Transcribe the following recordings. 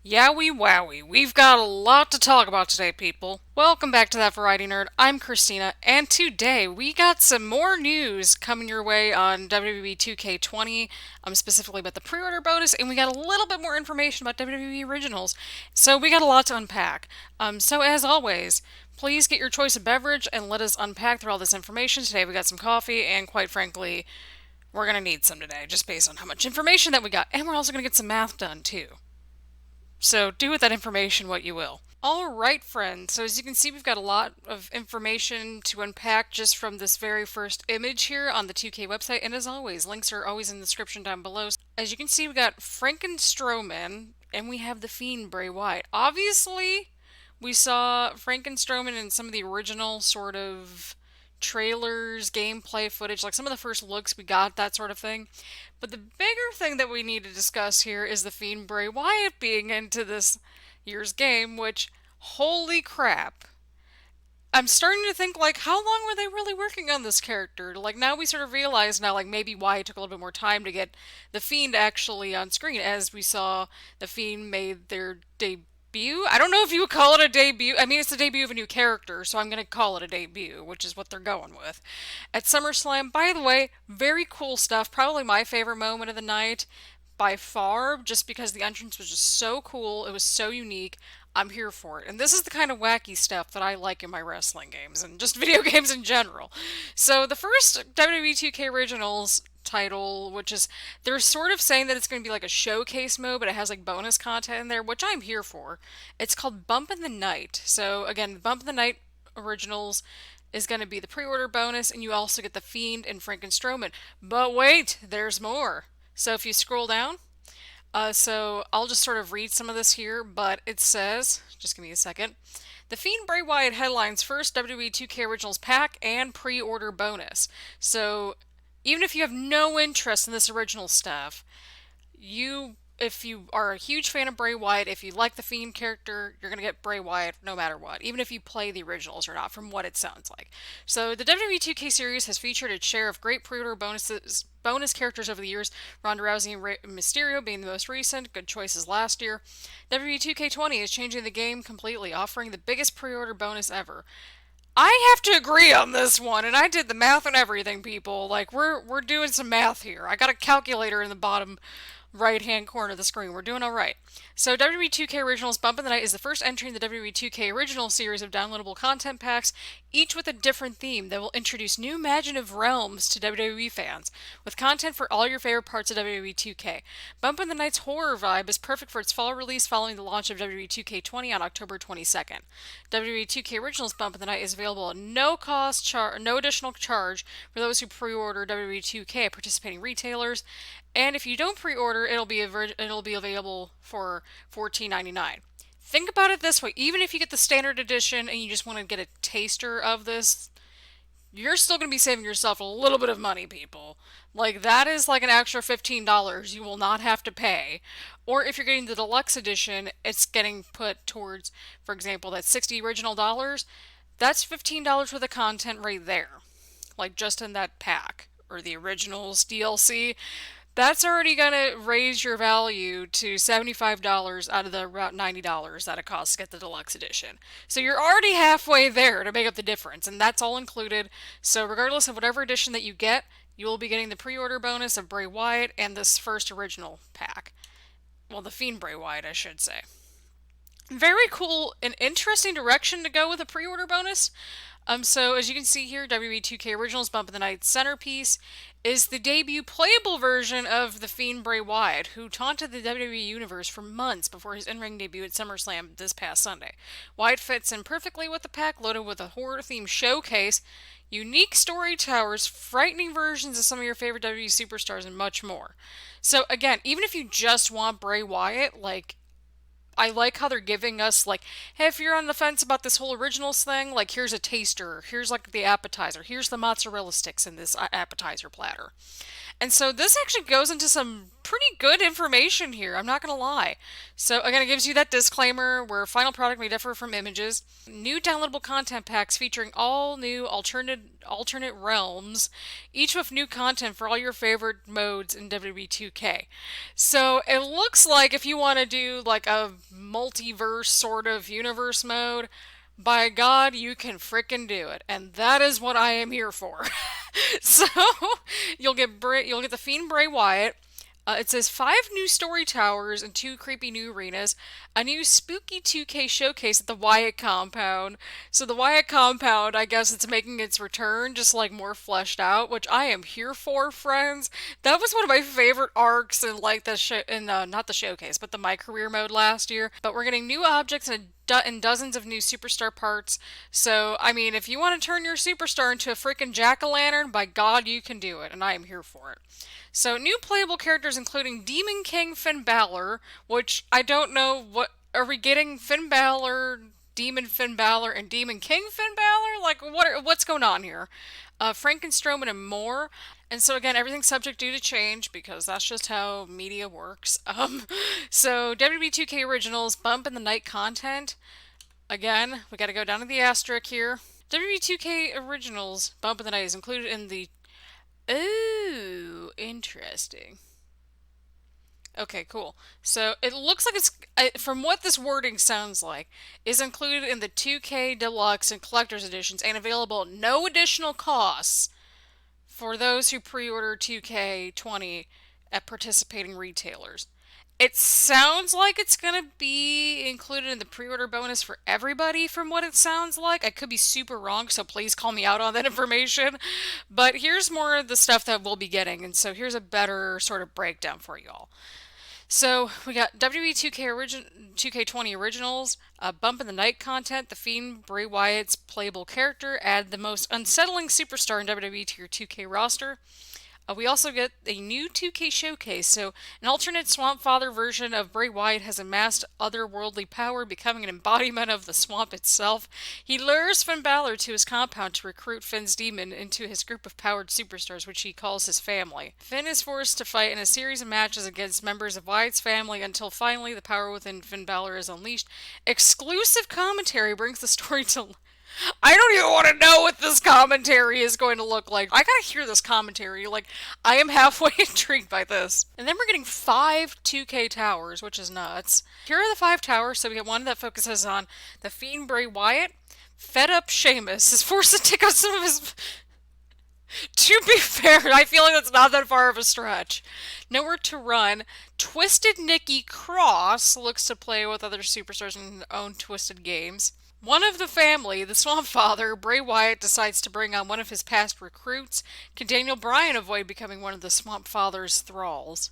Yowie wowie, we've got a lot to talk about today, people. Welcome back to That Variety Nerd. I'm Christina, and today we got some more news coming your way on WWE 2k20, specifically about the pre-order bonus, and we got a little bit more information about WWE Originals. So we got a lot to unpack. So as always, please get your choice of beverage and let us unpack through all this information. Today we got some coffee, and quite frankly, we're gonna need some today, just based on how much information that we got, and we're also gonna get some math done too. So do with that information what you will. All right, friends. So as you can see, we've got a lot of information to unpack just from this very first image here on the 2K website. And as always, links are always in the description down below. As you can see, we got Frankenstrowman and we have the Fiend Bray Wyatt. Obviously, we saw Frankenstrowman in some of the original sort of trailers, gameplay footage, like some of the first looks we got, that sort of thing. But the bigger thing that we need to discuss here is the Fiend Bray Wyatt being into this year's game, which, holy crap. I'm starting to think, like, how long were they really working on this character? Like, now we sort of realize now, like, maybe why it took a little bit more time to get the Fiend actually on screen, as we saw the Fiend made their debut. I don't know if you would call it a debut. I mean, it's the debut of a new character, so I'm going to call it a debut, which is what they're going with. At SummerSlam, by the way, very cool stuff. Probably my favorite moment of the night by far, just because the entrance was just so cool. It was so unique. I'm here for it. And this is the kind of wacky stuff that I like in my wrestling games and just video games in general. So the first WWE 2K Originals title, which is they're sort of saying that it's going to be like a showcase mode, but it has like bonus content in there, which I'm here for. It's called Bump in the Night. So again, Bump in the Night Originals is going to be the pre-order bonus, and you also get the Fiend and Frankenstrowman. But wait, there's more. So if you scroll down, so I'll just sort of read some of this here, but it says, just give me a second. The Fiend Bray Wyatt headlines first WWE 2K Originals pack and pre-order bonus. So even if you have no interest in this original stuff, if you are a huge fan of Bray Wyatt, if you like the Fiend character, you're gonna get Bray Wyatt no matter what, even if you play the originals or not, from what it sounds like. So the WWE 2K series has featured its share of great pre-order bonus characters over the years. Ronda Rousey and Mysterio being the most recent, good choices last year. WWE 2K20 is changing the game completely, offering the biggest pre-order bonus ever. I have to agree on this one, and I did the math and everything, people. Like we're doing some math here. I got a calculator in the bottom right hand corner of the screen. We're doing all right. So, WWE 2K Originals Bump in the Night is the first entry in the WWE 2K Original series of downloadable content packs, each with a different theme that will introduce new imaginative realms to WWE fans, with content for all your favorite parts of WWE 2K. Bump in the Night's horror vibe is perfect for its fall release following the launch of WWE 2K20 on October 22nd. WWE 2K Originals Bump in the Night is available at no additional charge for those who pre-order WWE 2K at participating retailers, and if you don't pre-order, it'll be available for $14.99. Think about it this way: even if you get the standard edition and you just want to get a taster of this, you're still going to be saving yourself a little bit of money, people. Like, that is like an extra $15 you will not have to pay. Or if you're getting the deluxe edition, it's getting put towards, for example, that 60 original dollars. That's $15 worth of content right there. Like, just in that pack. Or the originals DLC. That's already going to raise your value to $75 out of the about $90 that it costs to get the deluxe edition. So you're already halfway there to make up the difference, and that's all included. So regardless of whatever edition that you get, you will be getting the pre-order bonus of Bray Wyatt and this first original pack. Well, the Fiend Bray Wyatt, I should say. Very cool and interesting direction to go with a pre-order bonus. So as you can see here, WWE 2K Originals Bump of the Night centerpiece is the debut playable version of The Fiend Bray Wyatt, who taunted the WWE Universe for months before his in-ring debut at SummerSlam this past Sunday. Wyatt fits in perfectly with the pack, loaded with a horror-themed showcase, unique story towers, frightening versions of some of your favorite WWE superstars, and much more. So again, even if you just want Bray Wyatt, like, I like how they're giving us, like, hey, if you're on the fence about this whole originals thing, like, here's a taster, here's like the appetizer, here's the mozzarella sticks in this appetizer platter. And so this actually goes into some pretty good information here, I'm not going to lie. So again, it gives you that disclaimer where final product may differ from images. New downloadable content packs featuring all new alternate realms, each with new content for all your favorite modes in WWE 2K. So it looks like if you want to do like a multiverse sort of universe mode, by God, you can frickin' do it. And that is what I am here for. So, you'll get the Fiend Bray Wyatt. It says 5 new story towers and 2 creepy new arenas, a new spooky 2K showcase at the Wyatt compound. So the Wyatt compound, I guess it's making its return, just like more fleshed out, which I am here for, friends. That was one of my favorite arcs in like the show, in not the showcase, but the My Career mode last year. But we're getting new objects and dozens of new superstar parts. So, I mean, if you want to turn your superstar into a freaking jack-o'-lantern, by God, you can do it, and I am here for it. So, new playable characters including Demon King Finn Balor, which I don't know what. Are we getting Finn Balor, Demon Finn Balor, and Demon King Finn Balor? Like, what's going on here? Frankenstrowman and more. And so again, everything's subject due to change because that's just how media works. So WWE 2K Originals bump in the night content. Again, we got to go down to the asterisk here. WWE 2K Originals bump in the night is included in the. Ooh, interesting. Okay, cool. So it looks like from what this wording sounds like, is included in the 2K Deluxe and Collector's Editions and available at no additional costs for those who pre-order 2K20 at participating retailers. It sounds like it's going to be included in the pre-order bonus for everybody from what it sounds like. I could be super wrong, so please call me out on that information. But here's more of the stuff that we'll be getting, and so here's a better sort of breakdown for y'all. So we got WWE 2K20 Originals, Bump in the Night content, The Fiend Bray Wyatt's playable character, add the most unsettling superstar in WWE to your 2K roster. We also get a new 2K showcase, so an alternate Swamp Father version of Bray Wyatt has amassed otherworldly power, becoming an embodiment of the swamp itself. He lures Finn Balor to his compound to recruit Finn's demon into his group of powered superstars, which he calls his family. Finn is forced to fight in a series of matches against members of Wyatt's family until finally the power within Finn Balor is unleashed. Exclusive commentary brings the story to... I don't even want to know what this commentary is going to look like. I gotta hear this commentary. Like, I am halfway intrigued by this. And then we're getting 5 2K towers, which is nuts. Here are the 5 towers. So we get one that focuses on the Fiend Bray Wyatt. Fed up Sheamus is forced to take out some of his... To be fair, I feel like that's not that far of a stretch. Nowhere to Run. Twisted Nikki Cross looks to play with other superstars in their own Twisted games. One of the family, the Swamp Father, Bray Wyatt, decides to bring on one of his past recruits. Can Daniel Bryan avoid becoming one of the Swamp Father's thralls?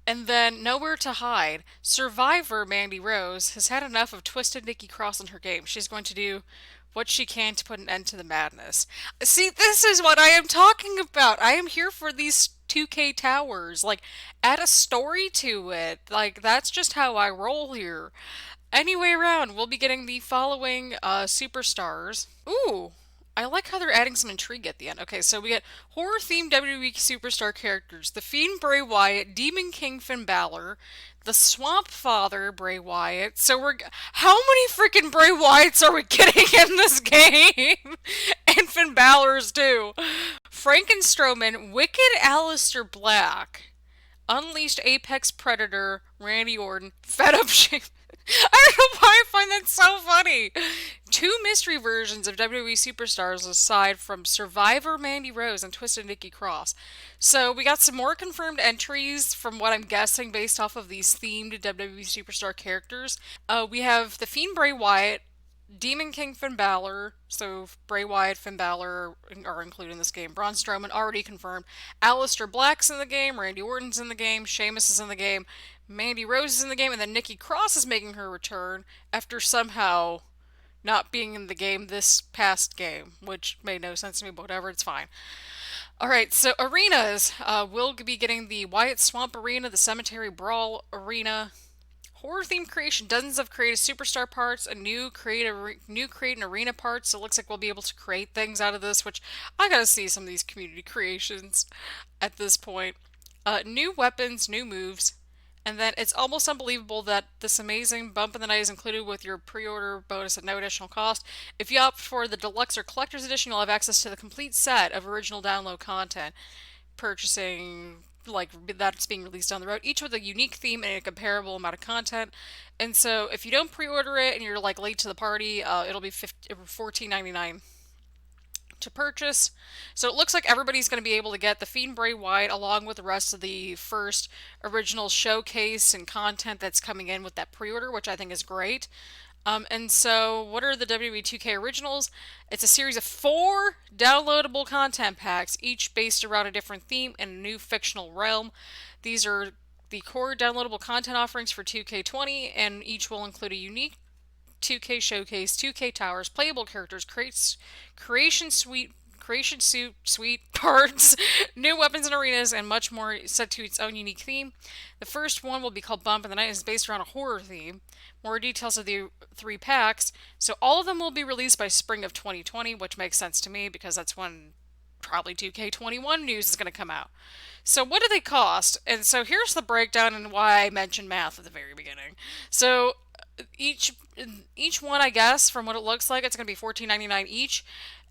And then, Nowhere to Hide. Survivor Mandy Rose has had enough of Twisted Nikki Cross in her game. She's going to do what she can to put an end to the madness. See, this is what I am talking about. I am here for these 2K towers. Like, add a story to it. Like, that's just how I roll here. Anyway, around, we'll be getting the following superstars. Ooh, I like how they're adding some intrigue at the end. Okay, so we get horror-themed WWE superstar characters. The Fiend Bray Wyatt, Demon King Finn Balor, the Swamp Father Bray Wyatt. So how many freaking Bray Wyatts are we getting in this game? And Finn Balor's too. Frankenstrowman, Wicked Aleister Black, Unleashed Apex Predator, Randy Orton, Fed Up Shame. I don't know why I find that so funny. 2 mystery versions of WWE Superstars aside from Survivor Mandy Rose and Twisted Nikki Cross. So we got some more confirmed entries from what I'm guessing based off of these themed WWE Superstar characters. We have the Fiend Bray Wyatt, Demon King Finn Balor, so Bray Wyatt, Finn Balor are included in this game. Braun Strowman already confirmed. Aleister Black's in the game, Randy Orton's in the game, Sheamus is in the game, Mandy Rose is in the game, and then Nikki Cross is making her return after somehow not being in the game this past game, which made no sense to me, but whatever, it's fine. Alright, so arenas. We'll be getting the Wyatt Swamp Arena, the Cemetery Brawl Arena, horror-themed creation, dozens of creative superstar parts, a new create an arena parts. So it looks like we'll be able to create things out of this, which I gotta see some of these community creations at this point. New weapons, new moves, and then it's almost unbelievable that this amazing Bump in the Night is included with your pre-order bonus at no additional cost. If you opt for the Deluxe or Collector's Edition, you'll have access to the complete set of original download content. Purchasing like that's being released down the road, each with a unique theme and a comparable amount of content. And so if you don't pre-order it and you're like late to the party, it'll be $14.99 to purchase. So it looks like everybody's going to be able to get the Fiend Bray Wyatt along with the rest of the first original showcase and content that's coming in with that pre-order, which I think is great. And so, what are the WWE 2K Originals? It's a series of 4 downloadable content packs, each based around a different theme and a new fictional realm. These are the core downloadable content offerings for 2K20, and each will include a unique 2K showcase, 2K towers, playable characters, creation suite parts, new weapons and arenas, and much more set to its own unique theme. The first one will be called Bump in the Night and is based around a horror theme. More details of the 3 packs. So all of them will be released by spring of 2020, which makes sense to me because that's when probably 2K21 news is going to come out. So what do they cost? And so here's the breakdown and why I mentioned math at the very beginning. So each each one, I guess, from what it looks like, it's going to be $14.99 each.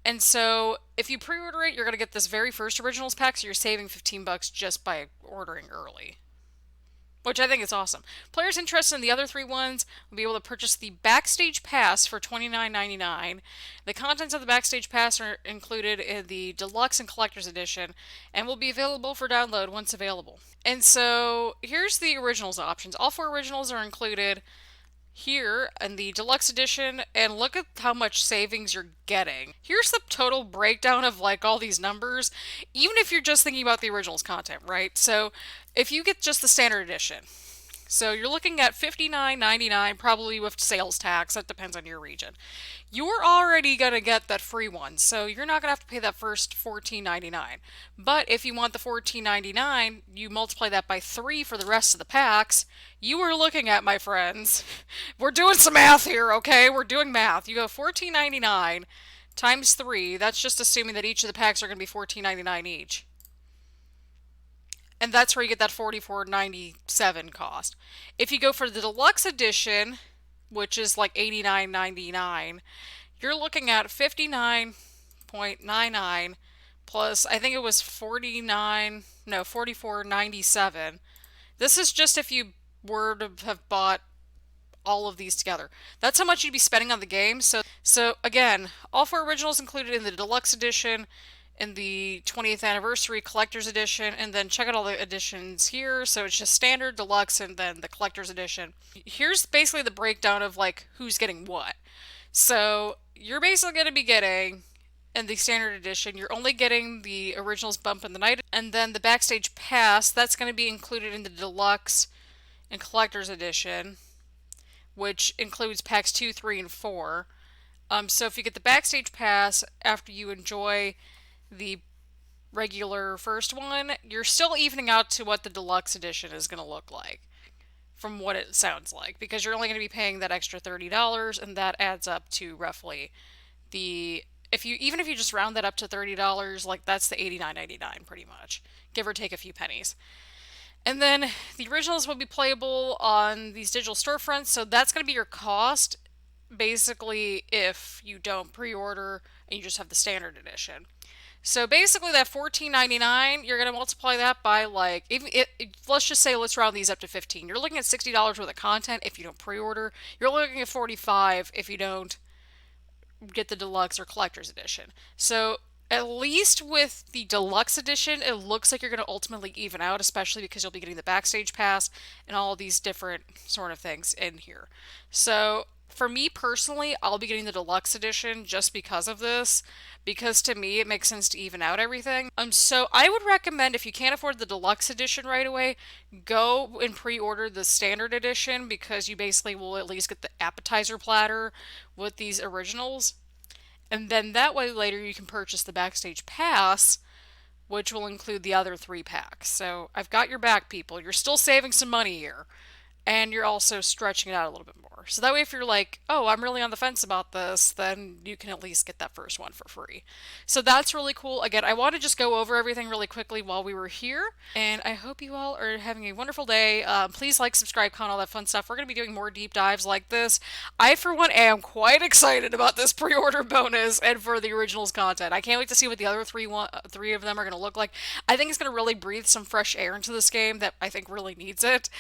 And so if you pre-order it, you're going to get this very first Originals pack, so you're saving $15 just by ordering early, which I think is awesome. Players interested in the other 3 ones will be able to purchase the Backstage Pass for $29.99. The contents of the Backstage Pass are included in the Deluxe and Collector's Edition and will be available for download once available. And so here's the Originals options. All 4 Originals are included here in the deluxe edition, and look at how much savings you're getting. Here's the total breakdown of like all these numbers, even if you're just thinking about the originals content, right? So if you get just the standard edition, so you're looking at $59.99, probably with sales tax. That depends on your region. You're already going to get that free one, so you're not going to have to pay that first $14.99. But if you want the $14.99, you multiply that by 3 for the rest of the packs. You are looking at, my friends, we're doing some math here, okay? We're doing math. You go $14.99 times 3. That's just assuming that each of the packs are going to be $14.99 each. And that's where you get that $44.97 cost. If you go for the deluxe edition, which is like $89.99, you're looking at $59.99 plus, I think it was $44.97. This is just if you were to have bought all of these together. That's how much you'd be spending on the game. So again, all 4 originals included in the deluxe edition, in the 20th anniversary collector's edition, and then check out all the editions here. So it's just standard, deluxe, and then the collector's edition. Here's basically the breakdown of like who's getting what. So you're basically going to be getting, in the standard edition, you're only getting the originals Bump in the Night, and then the Backstage Pass, that's going to be included in the deluxe and collector's edition, which includes packs 2, 3, and 4. So if you get the Backstage Pass after you enjoy the regular first one, you're still evening out to what the deluxe edition is going to look like, from what it sounds like, because you're only going to be paying that extra $30, and that adds up to roughly the, if you even if you just round that up to $30, like that's the $89.99 pretty much, give or take a few pennies. And then the originals will be playable on these digital storefronts, so that's going to be your cost basically if you don't pre-order and you just have the standard edition. So basically that $14.99, you're going to multiply that by like, let's just say, let's round these up to 15. You're looking at $60 worth of content if you don't pre-order. You're looking at 45 if you don't get the deluxe or collector's edition. So at least with the deluxe edition, it looks like you're going to ultimately even out, especially because you'll be getting the Backstage Pass and all these different sort of things in here. So for me personally, I'll be getting the deluxe edition just because of this, because to me it makes sense to even out everything. So I would recommend, if you can't afford the deluxe edition right away, go and pre-order the standard edition, because you basically will at least get the appetizer platter with these originals. And then that way later you can purchase the Backstage Pass, which will include the other 3 packs. So I've got your back, people. You're still saving some money here, and you're also stretching it out a little bit more. So that way, if you're like, oh, I'm really on the fence about this, then you can at least get that first one for free. So that's really cool. Again, I want to just go over everything really quickly while we were here, and I hope you all are having a wonderful day. Please like, subscribe, comment, all that fun stuff. We're going to be doing more deep dives like this. I, for one, am quite excited about this pre-order bonus and for the originals content. I can't wait to see what the other three of them are going to look like. I think it's going to really breathe some fresh air into this game that I think really needs it.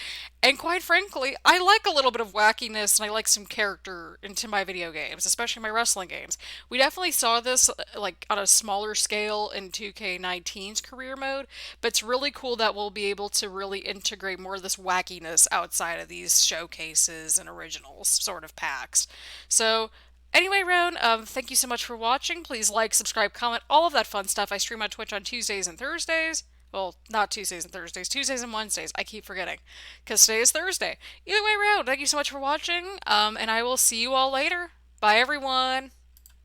And quite frankly, I like a little bit of wackiness and I like some character into my video games, especially my wrestling games. We definitely saw this like on a smaller scale in 2K19's career mode, but it's really cool that we'll be able to really integrate more of this wackiness outside of these showcases and originals sort of packs. So anyway, Roan, thank you so much for watching. Please like, subscribe, comment, all of that fun stuff. I stream on Twitch on Tuesdays and Thursdays. Well, not Tuesdays and Thursdays, Tuesdays and Wednesdays. I keep forgetting because today is Thursday. Either way around, thank you so much for watching, and I will see you all later. Bye, everyone.